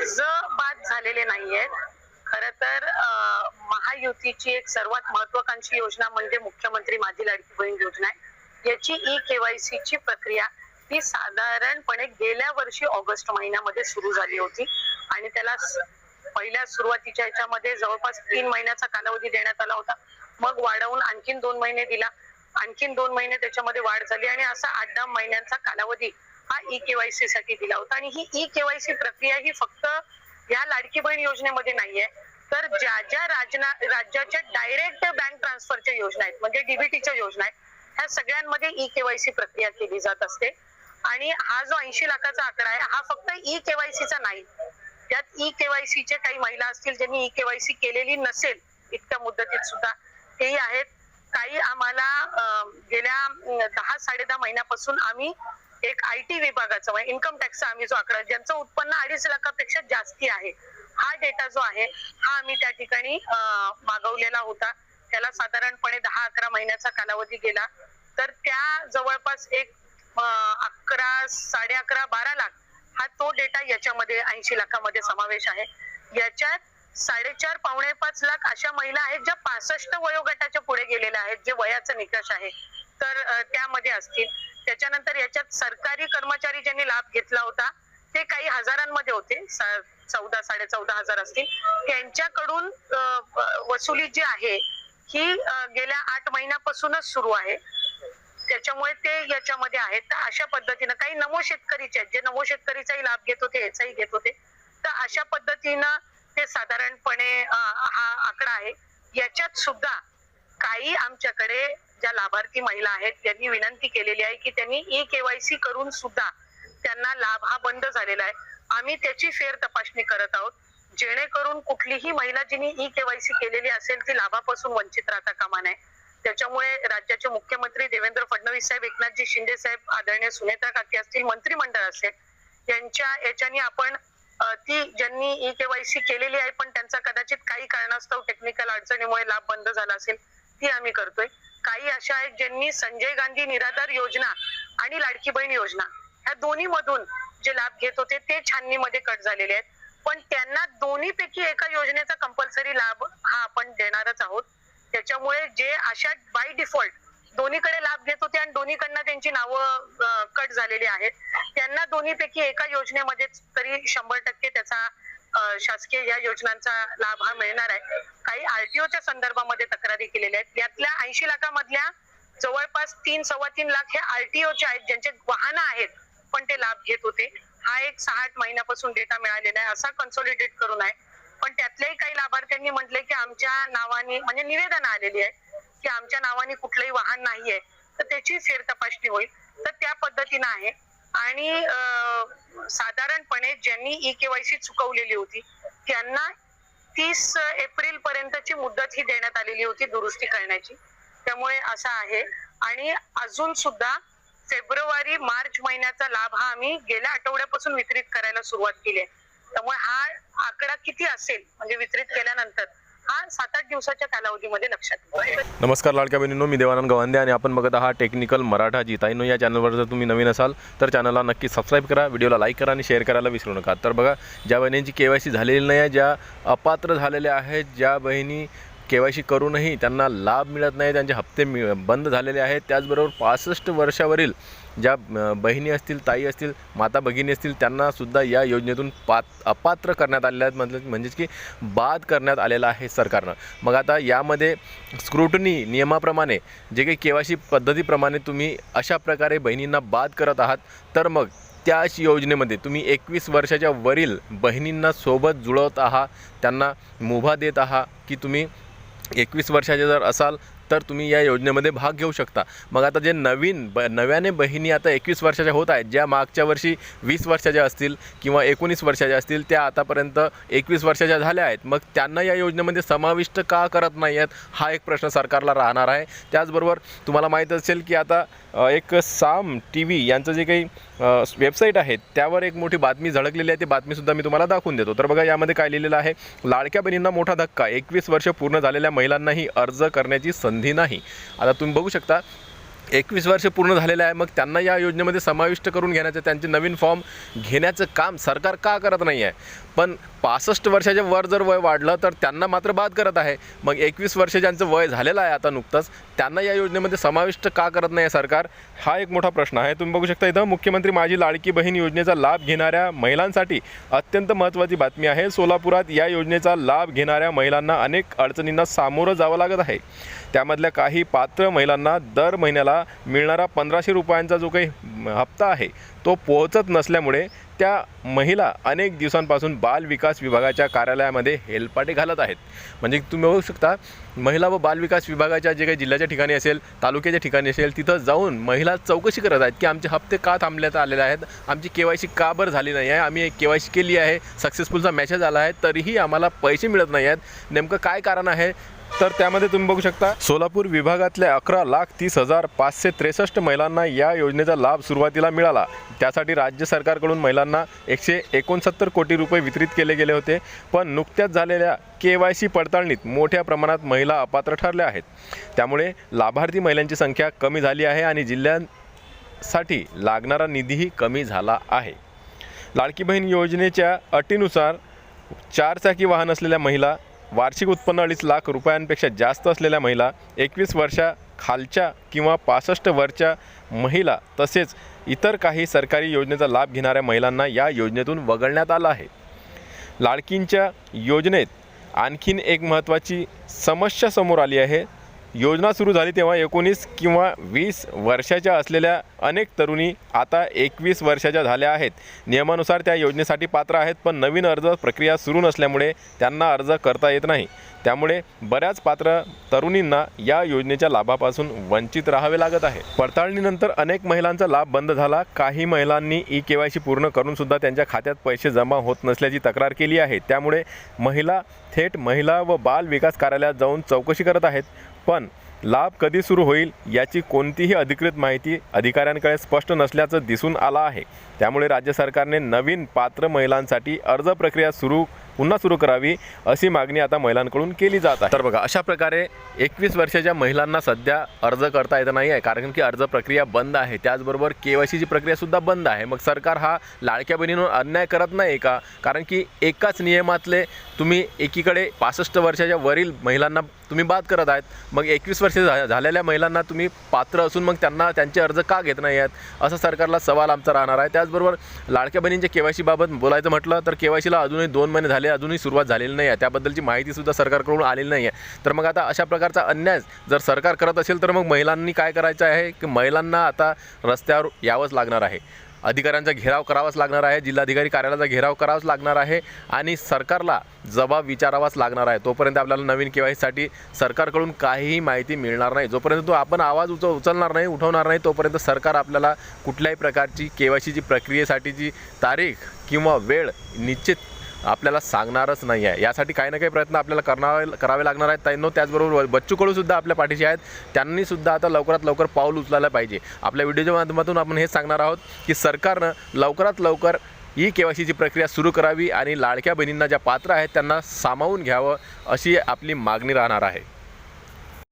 अर्ज बाद झालेले नाहीयेत. खरं तर महायुतीची एक सर्वात महत्वाकांक्षी योजना म्हणजे मुख्यमंत्री माझी लाडकी बहीण योजना आहे. याची ई-केवायसी ची प्रक्रिया ही साधारणपणे गेल्या वर्षी ऑगस्ट महिन्यामध्ये सुरू झाली होती आणि त्याला पहिल्या सुरुवातीच्या याच्यामध्ये जवळपास 3 महिन्याचा कालावधी देण्यात आला होता. मग वाढवून आणखीन 2 महिने दिला, आणखीन 2 महिने त्याच्यामध्ये वाढ झाली आणि असा 8-10 महिन्यांचा कालावधी हा ई-केवायसी साठी दिला होता. आणि ही ई-केवायसी प्रक्रिया ही फक्त या लाडकी बहीण योजनेमध्ये नाहीये, तर ज्या ज्या राज्याच्या डायरेक्ट बँक ट्रान्सफरच्या योजना आहेत म्हणजे डीबीटीच्या योजना आहेत, ह्या सगळ्यांमध्ये ई-केवायसी प्रक्रिया केली जात असते. आणि हा जो 80 लाखाचा आकडा आहे हा फक्त ई-केवायसीचा नाही, त्यात ई-केवायसीचे काही महिला असतील ज्यांनी ई-केवायसी केलेली नसेल इतक्या मुदतीत सुद्धा तेही आहेत. काही आम्हाला गेल्या 10-10.5 महिन्यापासून आम्ही एक आयटी विभागाचा म्हणजे इन्कम टॅक्सचा आम्ही जो आकडा ज्यांचं उत्पन्न 2.5 लाखापेक्षा जास्ती आहे हा डेटा जो आहे हा आम्ही त्या ठिकाणी मागवलेला होता. त्याला साधारणपणे 10-11 महिन्याचा कालावधी गेला, तर त्या जवळपास एक 11, 11.5-12 लाख हा तो डेटा याच्यामध्ये 80 लाखामध्ये समावेश आहे. याच्यात 4.5-5 लाख अशा महिला आहेत ज्या 65 वयोगटाच्या पुढे गेलेल्या आहेत, जे वयाचा निकष आहे तर त्यामध्ये असतील. त्याच्यानंतर याच्यात सरकारी कर्मचारी ज्यांनी लाभ घेतला होता ते काही हजारांमध्ये होते, 14-14.5 हजार असतील. त्यांच्याकडून वसुली जी आहे ही गेल्या 8 महिन्यापासूनच सुरू आहे, त्याच्यामुळे ते याच्यामध्ये आहेत. तर अशा पद्धतीनं काही नमो शेतकरीचे आहेत जे नमो शेतकरीचाही लाभ घेत होते, याचाही घेत होते. तर अशा पद्धतीनं ते साधारणपणे हा आकडा आहे. याच्यात सुद्धा काही आमच्याकडे ज्या लाभार्थी महिला आहेत त्यांनी विनंती केलेली आहे की त्यांनी ई-केवायसी करून सुद्धा त्यांना लाभ हा बंद झालेला आहे. आम्ही त्याची फेर तपासणी करत आहोत जेणेकरून कुठलीही महिला जिने ई-केवायसी केलेली असेल ती लाभापासून वंचित राहता कामा नये. त्याच्यामुळे राज्याचे मुख्यमंत्री देवेंद्र फडणवीस साहेब, एकनाथजी शिंदे साहेब, आदरणीय सुनेत्रा काकी असतील, मंत्रिमंडळ असेल, यांच्या याच्याने आपण ती ज्यांनी ई-केवायसी केलेली आहे पण त्यांचा कदाचित काही कारणास्तव टेक्निकल अडचणीमुळे लाभ बंद झाला असेल ती आम्ही करतोय. काही अशा आहेत ज्यांनी संजय गांधी निराधार योजना आणि लाडकी बहीण योजना ह्या दोन्ही मधून जे लाभ घेत होते ते छाननीमध्ये कट झालेले आहेत, पण त्यांना दोन्हीपैकी एका योजनेचा कंपल्सरी लाभ हा आपण देणारच आहोत. त्याच्यामुळे जे अशा बाय डिफॉल्ट दोन्हीकडे लाभ घेत होते आणि दोन्हीकडनं त्यांची नावं कट झालेली आहेत त्यांना दोन्हीपैकी एका योजनेमध्ये तरी 100% त्याचा शासकीय या योजनांचा लाभ हा मिळणार आहे. काही आरटीओच्या संदर्भामध्ये तक्रारी केलेल्या आहेत, यातल्या 80 लाखामधल्या जवळपास 3-3.25 लाख हे आरटीओचे आहेत ज्यांचे वाहनं आहेत पण ते लाभ घेत होते. हा एक 6-8 महिन्यापासून डेटा मिळालेला आहे, असा कन्सोलिडेट करून आहे. पण त्यातल्याही काही लाभार्थ्यांनी म्हटले की आमच्या नावाने म्हणजे निवेदन आलेली आहे की आमच्या नावाने कुठलंही वाहन नाहीये, तर त्याची फेर तपासणी होईल. तर त्या पद्धतीनं आहे. आणि साधारणपणे ज्यांनी ई-केवायसी चुकवलेली होती त्यांना 30 एप्रिल पर्यंतची मुदत ही देण्यात आलेली होती दुरुस्ती करण्याची, त्यामुळे असं आहे. आणि अजून सुद्धा फेब्रुवारी-मार्च महिन्याचा लाभ हा आम्ही गेल्या आठवड्यापासून वितरित करायला सुरुवात केली आहे. त्यामुळे हा आकडा किती असेल म्हणजे वितरित केल्यानंतर हा 7-8 दिवसाच्या कालावधीमध्ये लक्षात येईल. नमस्कार लाडक्या बहिणींनो, मी देवानंद गवांदे आणि आपण बघत आहात टेक्निकल मराठाजी. ताईंनो, या चॅनलवर जर तुम्ही नवीन असाल तर चॅनलला नक्की सबस्क्राईब करा, व्हिडिओला लाईक करा आणि शेअर करायला विसरू नका. तर बघा, ज्या बहिणींची केवायसी झालेली नाही आहे, ज्या अपात्र झालेल्या आहेत, ज्या बहिणी केवायसी करूनही त्यांना लाभ मिळत नाही, त्यांचे हप्ते बंद झालेले आहेत, त्याचबरोबर 65 वर्षावरील ज्या बहिणी असतील, ताई असतील, माता भगिनी असतील, त्यांनासुद्धा या योजनेतून अपात्र करण्यात आलेल्या आहेत, म्हणजेच की बाद करण्यात आलेला आहे सरकारनं. मग आता यामध्ये स्क्रुटनी नियमाप्रमाणे जे काही केवायसी पद्धतीप्रमाणे तुम्ही अशा प्रकारे बहिणींना बाद करत आहात, तर मग त्याच योजनेमध्ये तुम्ही 21 वर्षाच्या वरील बहिणींना सोबत जुळवत आहात, त्यांना मुभा देत आहात की तुम्ही 21 वर्षाचे जर असाल तर तुम्ही या योजनेमध्ये भाग घेऊ शकता. मग आता जे नव्याने बहिणी आता 21 वर्षाच्या होत आहेत, ज्या मागच्या वर्षी 20 वर्षाच्या असतील किंवा 19 वर्षाच्या असतील, त्या आतापर्यंत 21 वर्षाच्या झाल्या आहेत, मग त्यांना या योजनेमध्ये समाविष्ट का करत नाही आहेत हा एक प्रश्न सरकारला राहणार आहे. त्याचबरोबर तुम्हाला माहीत असेल की आता एक साम TV यांचं जे काही वेबसाईट आहे त्यावर एक मोठी बातमी झळकलेली आहे, ती बातमीसुद्धा मी तुम्हाला दाखवून देतो. तर बघा, यामध्ये काय लिहिलेलं आहे: लाडक्या बहिणींना मोठा धक्का, 21 वर्ष पूर्ण झालेल्या महिलांनाही अर्ज करण्याची संधी नाही. आता तुम्ही बघू शकता 21 वर्ष पूर्ण झालेले आहे, मग त्यांना या योजनेमध्ये समाविष्ट करून घेण्याचं, त्यांचे नवीन फॉर्म घेण्याचं काम सरकार का करत नाही आहे? पण 65 वर्षाच्या वर जर वय वाढलं तर त्यांना मात्र बाद करत आहे. मग 21 वर्ष ज्यांचं वय झालेलं आहे आता नुकतंच, त्यांना या योजनेमध्ये समाविष्ट का करत नाही आहे सरकार? हा एक मोठा प्रश्न आहे. तुम्ही बघू शकता इथं मुख्यमंत्री माझी लाडकी बहीण योजनेचा लाभ घेणाऱ्या महिलांसाठी अत्यंत महत्त्वाची बातमी आहे. सोलापुरात या योजनेचा लाभ घेणाऱ्या महिलांना अनेक अडचणींना सामोरं जावं लागत आहे. त्यामधल्या काही पात्र महिलांना दर महिन्याला मिळणारा 1500 रुपयांचा जो काही हप्ता आहे तो पोहोचत नसल्यामुळे त्या महिला अनेक दिवसांपासून बाल विकास विभागाच्या कार्यालयामध्ये हेलपाटे घालत आहेत. म्हणजे तुम्ही बघू शकता, महिला व बाल विकास विभागाच्या जे काही जिल्ह्याच्या ठिकाणी असेल, तालुक्याच्या ठिकाणी असेल, तिथं जाऊन महिला चौकशी करत आहेत की आमचे हप्ते का थांबण्यात आलेले आहेत, आमची KYC का बरं झाली नाही आहे, आम्ही KYC केली आहे, सक्सेसफुलचा मेसेज आला आहे, तरीही आम्हाला पैसे मिळत नाही आहेत, नेमकं काय कारण आहे? तर त्यामध्ये तुम्ही बघू शकता, सोलापूर विभागातल्या 11,30,563 महिलांना या योजनेचा लाभ सुरुवातीला मिळाला. त्यासाठी राज्य सरकारकडून महिलांना 169 कोटी रुपये वितरित केले गेले होते. पण नुकत्याच झालेल्या KYC पडताळणीत मोठ्या प्रमाणात महिला अपात्र ठरल्या आहेत. त्यामुळे लाभार्थी महिलांची संख्या कमी झाली आहे आणि जिल्ह्यांसाठी लागणारा निधीही कमी झाला आहे. लाडकी बहीण योजनेच्या अटीनुसार 4 चाकी वाहन असलेल्या महिला, वार्षिक उत्पन्न 2.5 लाख रुपयांपेक्षा जास्त असलेल्या महिला, 21 वर्षाखालच्या किंवा 65 वर्षाच्या महिला तसेच इतर काही सरकारी योजनेचा लाभ घेणाऱ्या महिलांना या योजनेतून वगळण्यात आलं आहे. लाडकींच्या योजनेत आणखीन एक महत्त्वाची समस्या समोर आली आहे. योजना सुरू झाली तेव्हा 19 किंवा 20 वर्षाच्या असलेल्या अनेक तरुणी आता 21 वर्षाच्या झाल्या आहेत. नियमानुसार त्या योजनेसाठी पात्र आहेत, पण नवीन अर्ज प्रक्रिया सुरू नसल्यामुळे त्यांना अर्ज करता येत नाही. त्यामुळे बऱ्याच पात्र तरुणींना या योजनेच्या लाभापासून वंचित राहावे लागत आहे. पडताळणीनंतर अनेक महिलांचा लाभ बंद झाला. काही महिलांनी KYC पूर्ण करूनसुद्धा त्यांच्या खात्यात पैसे जमा होत नसल्याची तक्रार केली आहे. त्यामुळे महिला थेट महिला व बाल विकास कार्यालयात जाऊन चौकशी करत आहेत. पण लाभ कधी सुरू होईल याची कोणतीही अधिकृत माहिती अधिकाऱ्यांकडे स्पष्ट नसल्याचं दिसून आलं आहे. त्यामुळे राज्य सरकारने नवीन पात्र महिलांसाठी अर्ज प्रक्रिया पुन्हा सुरू करावी अशी मागणी आता महिलांकडून केली जात आहे. तर बघा, अशा प्रकारे 21 वर्षाच्या महिलांना सध्या अर्ज करता येत नाही आहे, कारण की अर्ज प्रक्रिया बंद आहे. त्याचबरोबर KYCची प्रक्रियासुद्धा बंद आहे. मग सरकार हा लाडक्या बहिणींवर अन्याय करत नाही का? कारण की एकाच नियमातले तुम्ही एकीकडे 65 वर्षाच्या वरील महिलांना तुम्ही बाद करत आहेत, मग 21 वर्ष झालेल्या महिलांना तुम्ही पात्र असून मग त्यांना त्यांचे अर्ज का घेत नाही आहेत, असा सरकारला सवाल आमचा राहणार आहे. त्याचबरोबर लाडक्या बहिणींच्या KYC बाबत बोलायचं म्हटलं तर KYCला अजूनही 2 महिने झाले, अजूनही सुरुवात झालेली नाही आहे. त्याबद्दलची माहितीसुद्धा सरकारकडून आलेली नाही आहे. तर मग आता अशा प्रकारचा अन्याय जर सरकार करत असेल तर मग महिलांनी काय करायचं आहे की महिलांना आता रस्त्यावर यावंच लागणार आहे, अधिकाऱ्यांचा घेराव करावाच लागणार आहे, जिल्हाधिकारी कार्यालयाचा घेराव करावाच लागणार आहे आणि सरकारला जबाब विचारावाच लागणार आहे. तोपर्यंत आपल्याला नवीन KYCसाठी सरकारकडून काहीही माहिती मिळणार नाही. जोपर्यंत आपण आवाज उचलणार नाही, उठवणार नाही, तोपर्यंत सरकार आपल्याला कुठल्याही प्रकारची KYCची प्रक्रियेसाठीची तारीख किंवा वेळ निश्चित आपल्याला सांगणारच नाही आहे. यासाठी काही ना काही प्रयत्न आपल्याला करावे लागणार आहेत ताईंनो. त्याचबरोबर बच्चू कडूसुद्धा आपल्या पाठीशी आहेत. त्यांनीसुद्धा आता लवकरात लवकर पाऊल उचलायला पाहिजे. आपल्या व्हिडिओच्या माध्यमातून आपण हेच सांगणार आहोत की सरकारनं लवकरात लवकर KYCची प्रक्रिया सुरू करावी आणि लाडक्या बहिणींना ज्या पात्र आहेत त्यांना सामावून घ्यावं अशी आपली मागणी राहणार आहे.